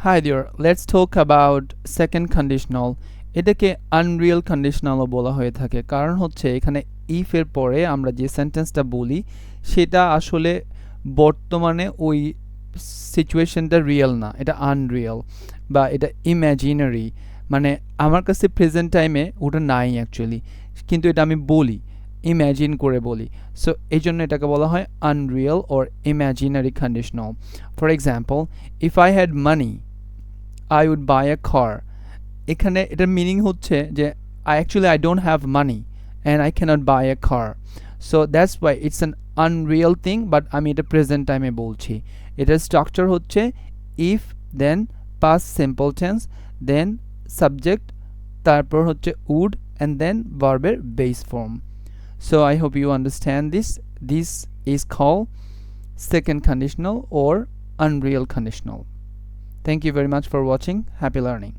Hi there, let's talk about second conditional. এটাকে Unreal কন্ডিশনালও বলা হয়ে থাকে, কারণ হচ্ছে এখানে ইফ এর পরে আমরা যে সেন্টেন্সটা বলি সেটা আসলে বর্তমানে ওই সিচুয়েশনটা রিয়েল না, এটা আনরিয়েল বা এটা ইম্যাজিনারি। মানে আমার কাছে প্রেজেন্ট টাইমে ওটা নাই অ্যাকচুয়ালি, কিন্তু এটা আমি বলি, ইম্যাজিন করে বলি। সো এই জন্য এটাকে বলা হয় Unreal or imaginary conditional. For example, if I had money I would buy a car. এখানে এটার মিনিং হচ্ছে যে I don't have money and I cannot buy a car. So that's why it's an unreal thing, but আমি এটা present টাইমে বলছি। এটার structure হচ্ছে if, then past simple tense, then subject, তারপর হচ্ছে would, and then verb এর base form. So I hope you understand this. This is called second conditional or unreal conditional. Thank you very much for watching. Happy learning.